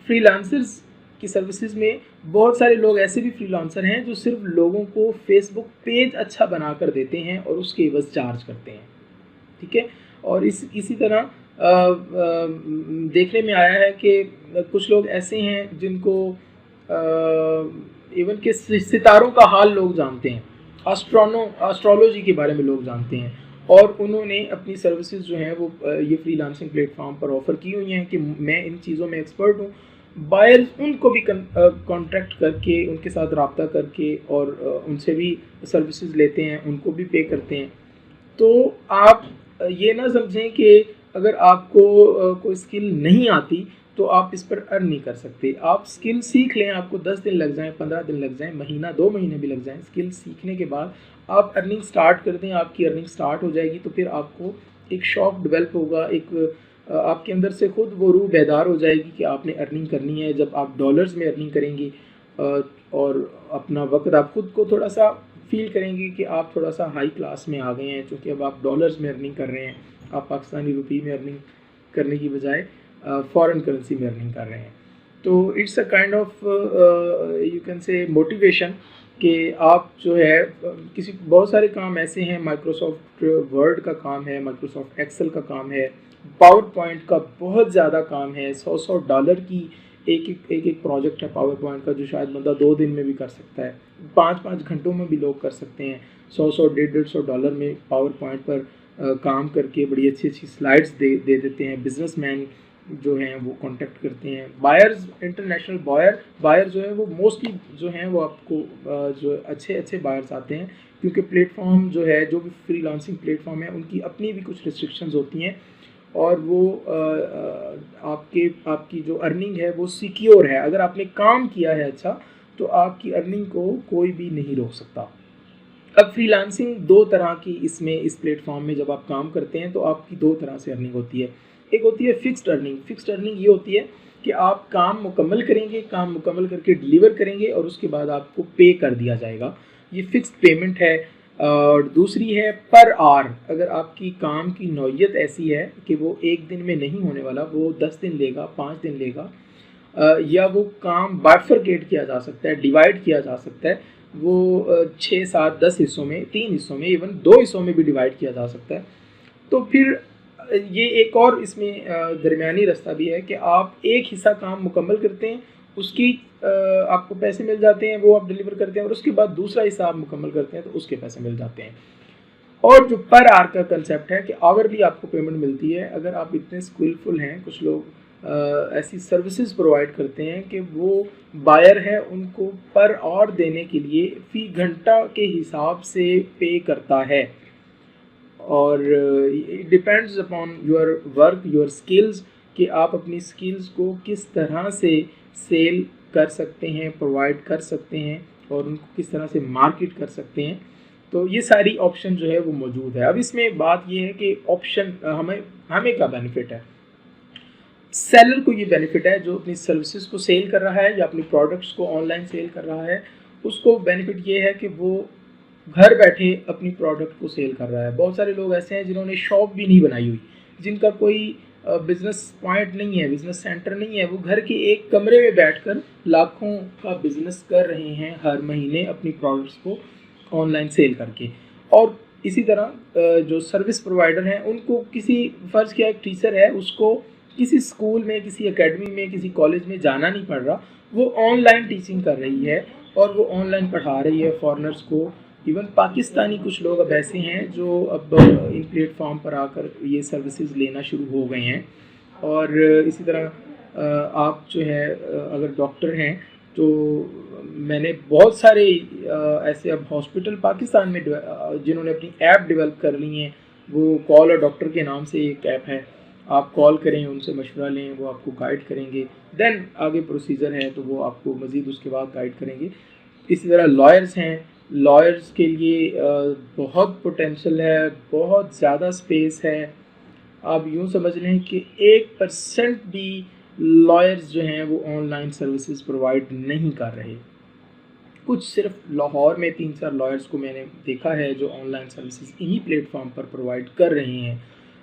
फ्रीलांसर्स की सर्विसेज में बहुत सारे लोग ऐसे भी फ्रीलांसर हैं जो सिर्फ लोगों को फेसबुक पेज अच्छा बना कर देते हैं और उसके एवज चार्ज करते हैं, ठीक है। और इसी तरह देखने में आया है कि कुछ लोग ऐसे हैं जिनको इवन के सितारों का हाल लोग जानते हैं, एस्ट्रोलॉजी के बारे में लोग जानते हैं, और उन्होंने अपनी सर्विसेज जो हैं वो ये फ्रीलांसिंग प्लेटफॉर्म पर ऑफ़र की हुई हैं कि मैं इन चीज़ों में एक्सपर्ट हूँ। बायर्स उनको भी कॉन्ट्रैक्ट करके, उनके साथ रब्ता करके और उनसे भी सर्विसेज लेते हैं, उनको भी पे करते हैं। तो आप ये ना समझें कि अगर आपको कोई स्किल नहीं आती तो आप इस पर अर्न नहीं कर सकते। आप स्किल सीख लें, आपको 10 दिन लग जाएं, 15 दिन लग जाएं, महीना 2 महीने भी लग जाएं, स्किल सीखने के बाद आप अर्निंग स्टार्ट कर दें, आपकी अर्निंग स्टार्ट हो जाएगी। तो फिर आपको एक शौक डेवलप होगा, एक आपके अंदर से खुद वो रूह बेदार हो जाएगी कि आपने अर्निंग करनी है। जब आप डॉलर्स में अर्निंग करेंगे और अपना वक्त आप खुद को थोड़ा सा फील करेंगे कि आप थोड़ा सा हाई क्लास में आ गए हैं, क्योंकि अब आप डॉलर्स में अर्निंग कर रहे हैं, आप पाकिस्तानी रुपये में अर्निंग करने की बजाय फॉरेन करेंसी में अर्निंग कर रहे हैं। तो it's a kind of you can say motivation कि आप जो है किसी बहुत सारे काम ऐसे हैं, माइक्रोसॉफ्ट वर्ड का काम है, माइक्रोसॉफ्ट एक्सेल का काम है, पावर पॉइंट का बहुत ज़्यादा काम है। $100 की एक प्रोजेक्ट है पावर पॉइंट का, जो शायद बंदा 2 दिन में भी कर सकता है, 5-5 घंटों में भी लोग कर सकते हैं। 100-150 में पावर पॉइंट पर काम करके बड़ी अच्छी स्लाइड्स दे देते हैं। बिजनेसमैन जो हैं वो कांटेक्ट करते हैं। बायर्स, इंटरनेशनल बायर जो है वो मोस्टली जो हैं वो आपको जो अच्छे बायर्स आते हैं, क्योंकि प्लेटफॉर्म जो है, जो भी फ्रीलांसिंग प्लेटफॉर्म है, उनकी अपनी भी कुछ रिस्ट्रिक्शंस होती हैं और वो आपकी जो अर्निंग है वो सिक्योर है। अगर आपने काम किया है अच्छा, तो आपकी अर्निंग को कोई भी नहीं रोक सकता। अब फ्रीलांसिंग 2 तरह की इस प्लेटफॉर्म में जब आप काम करते हैं तो आपकी 2 तरह से अर्निंग होती है। एक होती है फिक्स्ड अर्निंग। फिक्स्ड अर्निंग ये होती है कि आप काम मुकम्मल करेंगे, काम मुकम्मल करके डिलीवर करेंगे और उसके बाद आपको पे कर दिया जाएगा, ये फिक्स्ड पेमेंट है। और दूसरी है पर आवर। अगर आपकी काम की नौइयत ऐसी है कि वो 1 दिन में नहीं होने वाला, वो 10 दिन लेगा, 5 दिन लेगा, या वो काम बाइफरकेट किया जा सकता है, डिवाइड किया जा सकता है, वो 6, 7, 10 हिस्सों में, 3 हिस्सों में, इवन 2 हिस्सों में भी डिवाइड किया जा सकता है। तो फिर ये एक और इसमें दरमियानी रास्ता भी है कि आप एक हिस्सा काम मुकम्मल करते हैं, उसकी आपको पैसे मिल जाते हैं, वो आप डिलीवर करते हैं, और उसके बाद दूसरा हिस्सा आप मुकम्मल करते हैं तो उसके पैसे मिल जाते हैं। और जो पर आवर का कंसेप्ट है कि आवरली आपको पेमेंट मिलती है। अगर आप इतने स्किलफुल हैं, कुछ लोग ऐसी सर्विसेज प्रोवाइड करते हैं कि वो बायर है, उनको पर आवर देने के लिए फ़ी घंटा के हिसाब से पे करता है। और it depends upon your work, your skills, कि आप अपनी स्किल्स को किस तरह से सेल कर सकते हैं, प्रोवाइड कर सकते हैं, और उनको किस तरह से मार्केट कर सकते हैं। तो ये सारी ऑप्शन जो है वो मौजूद है। अब इसमें बात ये है कि ऑप्शन हमें क्या बेनिफिट है। सेलर को ये बेनिफिट है जो अपनी सर्विसेज को सेल कर रहा है या अपनी प्रोडक्ट्स को ऑनलाइन सेल कर रहा है, उसको बेनिफिट ये है कि वो घर बैठे अपनी प्रोडक्ट को सेल कर रहा है। बहुत सारे लोग ऐसे हैं जिन्होंने शॉप भी नहीं बनाई हुई, जिनका कोई बिजनेस पॉइंट नहीं है, बिजनेस सेंटर नहीं है, वो घर के एक कमरे में बैठकर लाखों का बिजनेस कर रहे हैं हर महीने अपनी प्रोडक्ट्स को ऑनलाइन सेल करके। और इसी तरह जो सर्विस प्रोवाइडर हैं, उनको किसी फ़र्ज़ किया एक टीचर है, उसको किसी स्कूल में, किसी एकेडमी में, किसी कॉलेज में जाना नहीं पड़ रहा, वो ऑनलाइन टीचिंग कर रही है और वो ऑनलाइन पढ़ा रही है फॉरेनर्स को। इवन पाकिस्तानी कुछ लोग अब ऐसे हैं जो अब इन प्लेटफॉर्म पर आकर ये सर्विसेज लेना शुरू हो गए हैं। और इसी तरह आप जो है अगर डॉक्टर हैं तो मैंने बहुत सारे ऐसे अब हॉस्पिटल पाकिस्तान में जिन्होंने अपनी ऐप डेवलप कर ली हैं। वो कॉल और डॉक्टर के नाम से एक ऐप है, आप कॉल करें, उनसे मशवरा लें, वो आपको गाइड करेंगे, देन आगे प्रोसीजर है तो वो आपको मज़ीद उसके बाद गाइड करेंगे। इसी तरह लॉयर्स हैं, लॉयर्स के लिए बहुत पोटेंशियल है, बहुत ज़्यादा स्पेस है। आप यूँ समझ लें कि 1% भी लॉयर्स जो हैं वो ऑनलाइन सर्विसेज प्रोवाइड नहीं कर रहे। कुछ सिर्फ लाहौर में 3-4 लॉयर्स को मैंने देखा है जो ऑनलाइन सर्विसेज इन्हीं प्लेटफॉर्म पर प्रोवाइड कर रहे हैं,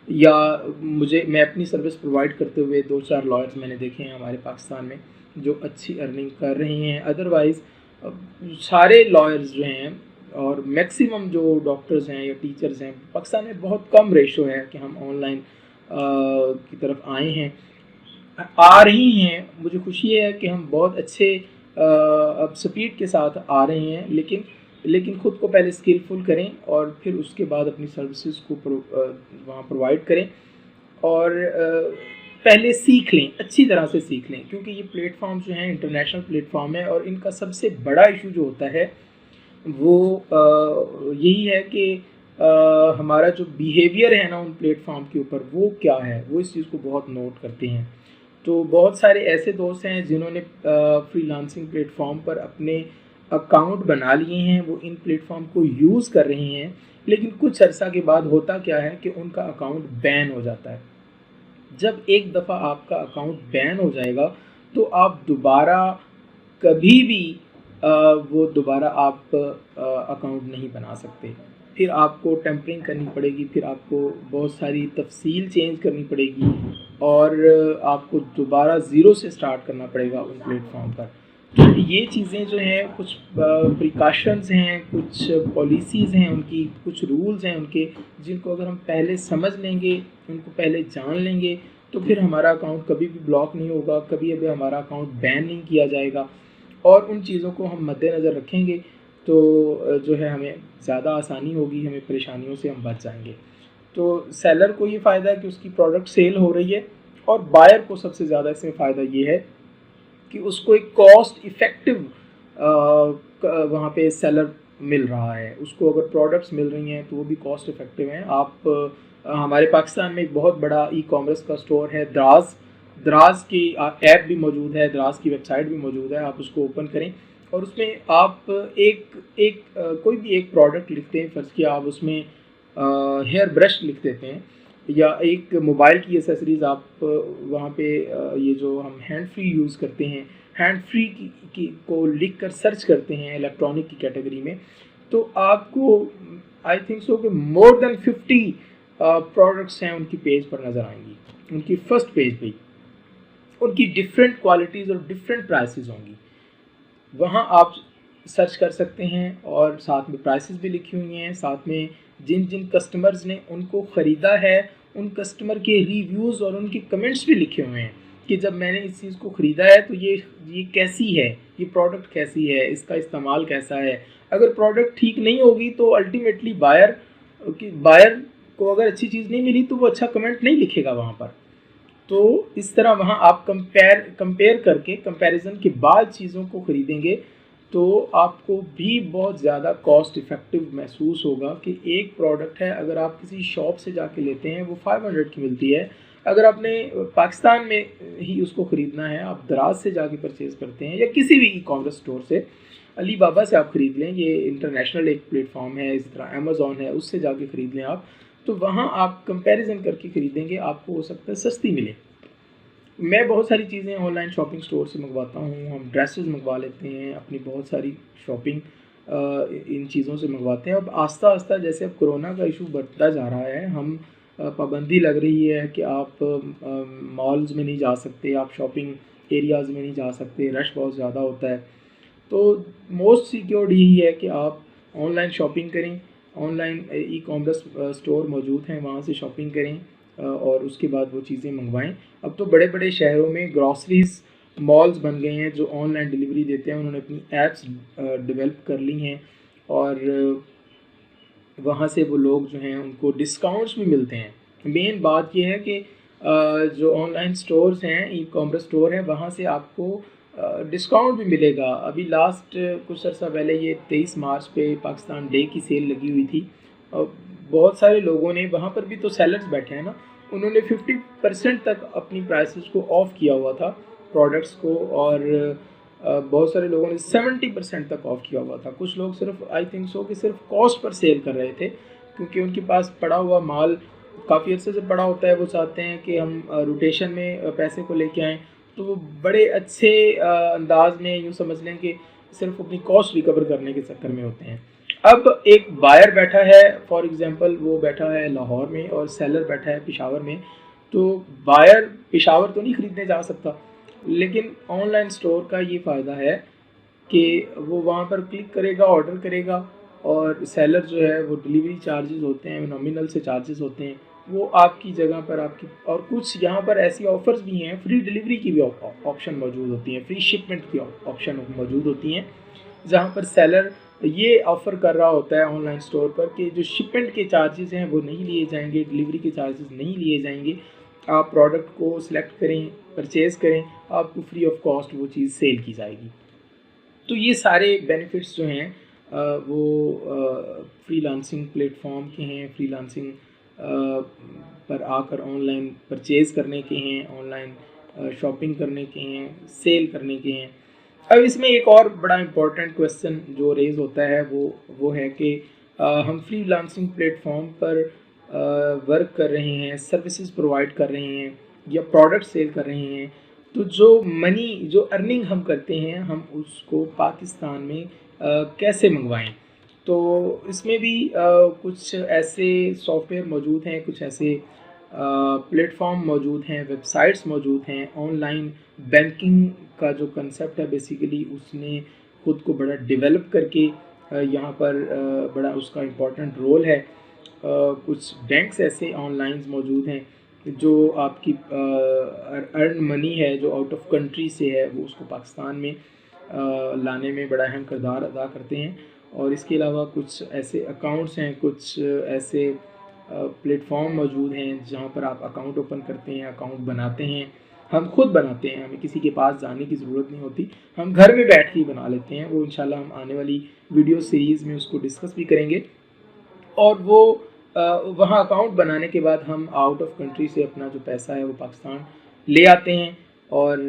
या मैं अपनी सर्विस प्रोवाइड करते हुए 2-4 लॉयर्स मैंने देखे हैं हमारे पाकिस्तान में जो अच्छी अर्निंग कर रहे हैं। अदरवाइज़ सारे लॉयर्स जो हैं और मैक्सिमम जो डॉक्टर्स हैं या टीचर्स हैं, पाकिस्तान में बहुत कम रेशो है कि हम ऑनलाइन की तरफ आए हैं, आ रही हैं। मुझे खुशी है कि हम बहुत अच्छे अब स्पीड के साथ आ रहे हैं, लेकिन ख़ुद को पहले स्किलफुल करें और फिर उसके बाद अपनी सर्विसेज को वहाँ प्रोवाइड करें, और पहले सीख लें, अच्छी तरह से सीख लें, क्योंकि ये प्लेटफॉर्म जो हैं इंटरनेशनल प्लेटफॉर्म है। और इनका सबसे बड़ा इशू जो होता है वो यही है कि हमारा जो बिहेवियर है ना उन प्लेटफॉर्म के ऊपर, वो क्या है, वो इस चीज़ को बहुत नोट करते हैं। तो बहुत सारे ऐसे दोस्त हैं जिन्होंने फ्रीलांसिंग प्लेटफॉर्म पर अपने अकाउंट बना लिए हैं, वो इन प्लेटफॉर्म को यूज़ कर रहे हैं, लेकिन कुछ अर्सा के बाद होता क्या है कि उनका अकाउंट बैन हो जाता है। जब एक दफ़ा आपका अकाउंट बैन हो जाएगा तो आप दोबारा कभी भी वो दोबारा आप अकाउंट नहीं बना सकते। फिर आपको टेम्परिंग करनी पड़ेगी, फिर आपको बहुत सारी तफसील चेंज करनी पड़ेगी और आपको दोबारा ज़ीरो से स्टार्ट करना पड़ेगा उन प्लेटफॉर्म पर। तो ये चीज़ें जो हैं, कुछ प्रिकॉशंस हैं, कुछ पॉलिसीज़ हैं उनकी, कुछ रूल्स हैं उनके, जिनको अगर हम पहले समझ लेंगे, उनको पहले जान लेंगे, तो फिर हमारा अकाउंट कभी भी ब्लॉक नहीं होगा, कभी अभी हमारा अकाउंट बैन नहीं किया जाएगा। और उन चीज़ों को हम मद्देनज़र रखेंगे तो जो है हमें ज़्यादा आसानी होगी, हमें परेशानियों से हम बच जाएंगे। तो सेलर को ये फ़ायदा है कि उसकी प्रोडक्ट सेल हो रही है, और बायर को सबसे ज़्यादा इसमें फ़ायदा ये है कि उसको एक कॉस्ट इफ़ेक्टिव वहाँ पे सेलर मिल रहा है। उसको अगर प्रोडक्ट्स मिल रही हैं तो वो भी कॉस्ट इफ़ेक्टिव हैं। आप हमारे पाकिस्तान में एक बहुत बड़ा ई कॉमर्स का स्टोर है दराज। दराज की ऐप भी मौजूद है, दराज की वेबसाइट भी मौजूद है। आप उसको ओपन करें और उसमें आप कोई भी एक प्रोडक्ट लिखते हैं। फ़र्ज़ किया आप उसमें हेयर ब्रश लिख देते हैं, या एक मोबाइल की एसेसरीज़ आप वहाँ पे ये जो हम हैंड फ्री यूज़ करते हैं, हैंड फ्री की को लिख कर सर्च करते हैं इलेक्ट्रॉनिक की कैटेगरी में, तो आपको आई थिंक सो कि मोर देन 50 प्रोडक्ट्स हैं उनकी पेज पर नज़र आएंगी, उनकी फ़र्स्ट पेज पे। उनकी डिफरेंट क्वालिटीज़ और डिफरेंट प्राइसेस होंगी। वहाँ आप सर्च कर सकते हैं और साथ में प्राइसेस भी लिखी हुई हैं। साथ में जिन जिन कस्टमर्स ने उनको ख़रीदा है उन कस्टमर के रिव्यूज़ और उनके कमेंट्स भी लिखे हुए हैं कि जब मैंने इस चीज़ को ख़रीदा है तो ये कैसी है, ये प्रोडक्ट कैसी है, इसका इस्तेमाल कैसा है। अगर प्रोडक्ट ठीक नहीं होगी तो अल्टीमेटली बायर को अगर अच्छी चीज़ नहीं मिली तो वो अच्छा कमेंट नहीं लिखेगा वहाँ पर। तो इस तरह वहाँ आप कंपेयर करके, कंपैरिजन के बाद चीज़ों को ख़रीदेंगे तो आपको भी बहुत ज़्यादा कॉस्ट इफ़ेक्टिव महसूस होगा कि एक प्रोडक्ट है, अगर आप किसी शॉप से जाके लेते हैं वो 500 की मिलती है। अगर आपने पाकिस्तान में ही उसको ख़रीदना है, आप दराज से जाके परचेज़ करते हैं या किसी भी ई कॉमर्स स्टोर से, अली बाबा से आप ख़रीद लें, ये इंटरनेशनल एक प्लेटफॉर्म है, इस तरह अमेज़ॉन है, उससे जाके ख़रीद लें आप, तो वहाँ आप कंपैरिजन करके ख़रीदेंगे, आपको हो सकता है सस्ती मिले। मैं बहुत सारी चीज़ें ऑनलाइन शॉपिंग स्टोर से मंगवाता हूँ। हम ड्रेसेस मंगवा लेते हैं, अपनी बहुत सारी शॉपिंग इन चीज़ों से मंगवाते हैं। अब आस्ता आस्ता जैसे अब कोरोना का इशू बढ़ता जा रहा है, हम पाबंदी लग रही है कि आप मॉल्स में नहीं जा सकते, आप शॉपिंग एरियाज़ में नहीं जा सकते, रश बहुत ज़्यादा होता है। तो मोस्ट सिक्योर्ड यही है कि आप ऑनलाइन शॉपिंग करें। ऑनलाइन ई कॉमर्स स्टोर मौजूद हैं, वहाँ से शॉपिंग करें और उसके बाद वो चीज़ें मंगवाएं। अब तो बड़े बड़े शहरों में ग्रॉसरीज मॉल्स बन गए हैं जो ऑनलाइन डिलीवरी देते हैं। उन्होंने अपनी ऐप्स डेवलप कर ली हैं और वहाँ से वो लोग जो हैं उनको डिस्काउंट्स भी मिलते हैं। मेन बात ये है कि जो ऑनलाइन स्टोर्स हैं, ई कॉमर्स स्टोर हैं, वहाँ से आपको डिस्काउंट भी मिलेगा। अभी लास्ट कुछ अर्सा पहले ये 23 मार्च पे पाकिस्तान डे की सेल लगी हुई थी और बहुत सारे लोगों ने, वहाँ पर भी तो सेलर्स बैठे हैं ना, उन्होंने 50% तक अपनी प्राइसेस को ऑफ़ किया हुआ था प्रोडक्ट्स को, और बहुत सारे लोगों ने 70% तक ऑफ़ किया हुआ था। कुछ लोग सिर्फ आई थिंक सो कि सिर्फ कॉस्ट पर सेल कर रहे थे, क्योंकि उनके पास पड़ा हुआ माल काफ़ी अर्से से पड़ा होता है। वो चाहते हैं कि हम रोटेशन में पैसे को लेके आएँ, तो वो बड़े अच्छे अंदाज में यूँ समझ लें कि सिर्फ अपनी कॉस्ट रिकवर करने के चक्कर में होते हैं। अब एक बायर बैठा है, फॉर एग्ज़ाम्पल वो बैठा है लाहौर में और सेलर बैठा है पेशावर में, तो बायर पेशावर तो नहीं ख़रीदने जा सकता, लेकिन ऑनलाइन स्टोर का ये फ़ायदा है कि वो वहाँ पर क्लिक करेगा, ऑर्डर करेगा, और सेलर जो है वो डिलीवरी चार्जेस होते हैं, नॉमिनल से चार्जेस होते हैं, वो आपकी जगह पर आपकी, और कुछ यहाँ पर ऐसी ऑफ़र्स भी हैं, फ्री डिलीवरी की भी ऑप्शन मौजूद होती हैं, फ्री शिपमेंट की ऑप्शन मौजूद होती हैं, जहाँ पर सेलर ये ऑफ़र कर रहा होता है ऑनलाइन स्टोर पर कि जो शिपमेंट के चार्जेस हैं वो नहीं लिए जाएंगे, डिलीवरी के चार्जेस नहीं लिए जाएंगे। आप प्रोडक्ट को सिलेक्ट करें, परचेज़ करें, आपको फ्री ऑफ कॉस्ट वो चीज़ सेल की जाएगी। तो ये सारे बेनिफिट्स जो हैं वो फ्रीलांसिंग प्लेटफॉर्म के हैं, फ्रीलांसिंग पर आकर ऑनलाइन परचेज़ करने के हैं, ऑनलाइन शॉपिंग करने के हैं, सेल करने के हैं। अब इसमें एक और बड़ा इम्पोर्टेंट क्वेश्चन जो रेज होता है वो है कि हम फ्रीलांसिंग प्लेटफॉर्म पर वर्क कर रहे हैं, सर्विसेज प्रोवाइड कर रहे हैं या प्रोडक्ट सेल कर रहे हैं, तो जो अर्निंग हम करते हैं हम उसको पाकिस्तान में कैसे मंगवाएं। तो इसमें भी कुछ ऐसे सॉफ्टवेयर मौजूद हैं, कुछ ऐसे प्लेटफॉर्म मौजूद हैं, वेबसाइट्स मौजूद हैं। ऑनलाइन बैंकिंग का जो कंसेप्ट है बेसिकली उसने खुद को बड़ा डेवलप करके यहाँ पर बड़ा उसका इम्पोर्टेंट रोल है। कुछ बैंक्स ऐसे ऑनलाइन मौजूद हैं जो आपकी अर्न मनी है जो आउट ऑफ कंट्री से है वो उसको पाकिस्तान में लाने में बड़ा अहम किरदार अदा करते हैं। और इसके अलावा कुछ ऐसे अकाउंट्स हैं, कुछ ऐसे प्लेटफॉर्म मौजूद हैं जहाँ पर आप अकाउंट ओपन करते हैं, अकाउंट बनाते हैं। हम खुद बनाते हैं, हमें किसी के पास जाने की ज़रूरत नहीं होती, हम घर में बैठ के ही बना लेते हैं। वो इंशाल्लाह हम आने वाली वीडियो सीरीज़ में उसको डिस्कस भी करेंगे। और वो वहाँ अकाउंट बनाने के बाद हम आउट ऑफ कंट्री से अपना जो पैसा है वो पाकिस्तान ले आते हैं और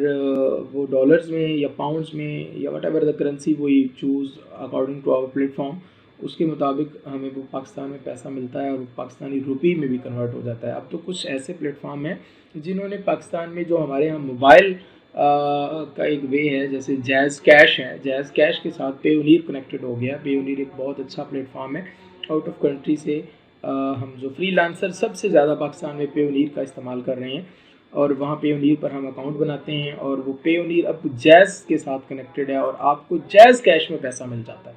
वो डॉलर्स में या पाउंड्स में या वट एवर द करेंसी वो choose according to our platform, उसके मुताबिक हमें वो पाकिस्तान में पैसा मिलता है और वो पाकिस्तानी रुपी में भी कन्वर्ट हो जाता है। अब तो कुछ ऐसे प्लेटफॉर्म हैं जिन्होंने पाकिस्तान में जो हमारे यहाँ मोबाइल का एक वे है, जैसे जैज़ कैश है, जैज़ कैश के साथ पेयोनीर कनेक्टेड हो गया। पेयोनीर एक बहुत अच्छा प्लेटफॉर्म है। आउट ऑफ कंट्री से हम जो फ्रीलांसर सबसे ज़्यादा पाकिस्तान में पेयोनीर का इस्तेमाल कर रहे हैं और वहाँ पेयोनीर पर हम अकाउंट बनाते हैं और वो पेयोनीर अब जैज़ के साथ कनेक्टेड है और आपको जैज़ कैश में पैसा मिल जाता है।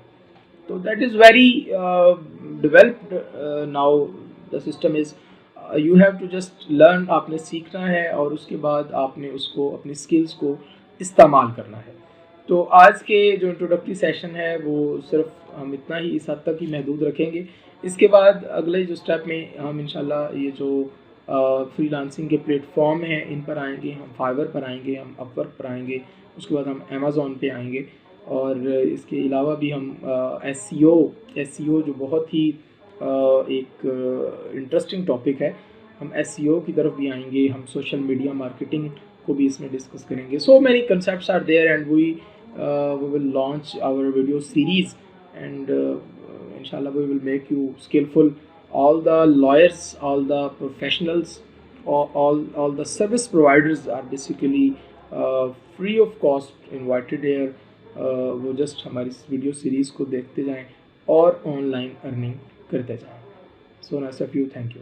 तो that is very developed now. The system is you have to just learn, आपने सीखना है और उसके बाद आपने उसको अपनी स्किल्स को इस्तेमाल करना है। तो आज के जो इंट्रोडक्टरी सेशन है वो सिर्फ हम इतना ही इस हद तक ही महदूद रखेंगे। इसके बाद अगले जो स्टेप में हम इंशाल्लाह ये जो फ्रीलांसिंग के प्लेटफॉर्म हैं इन पर आएंगे, हम फाइवर पर आएंगे, हम अपवर्क पर आएंगे, उसके बाद हम अमेज़ॉन पे आएंगे और इसके अलावा भी हम एसईओ जो बहुत ही एक इंटरेस्टिंग टॉपिक है, हम एसईओ की तरफ भी आएंगे, हम सोशल मीडिया मार्केटिंग को भी इसमें डिस्कस करेंगे। So many concepts are there and we will launch our video series and inshallah we will make you skillful. All the lawyers, all the professionals, all the service providers are basically free of cost invited here. वो just हमारी इस video series को देखते जाएं और online earning करते जाएं। So nice of you, thank you.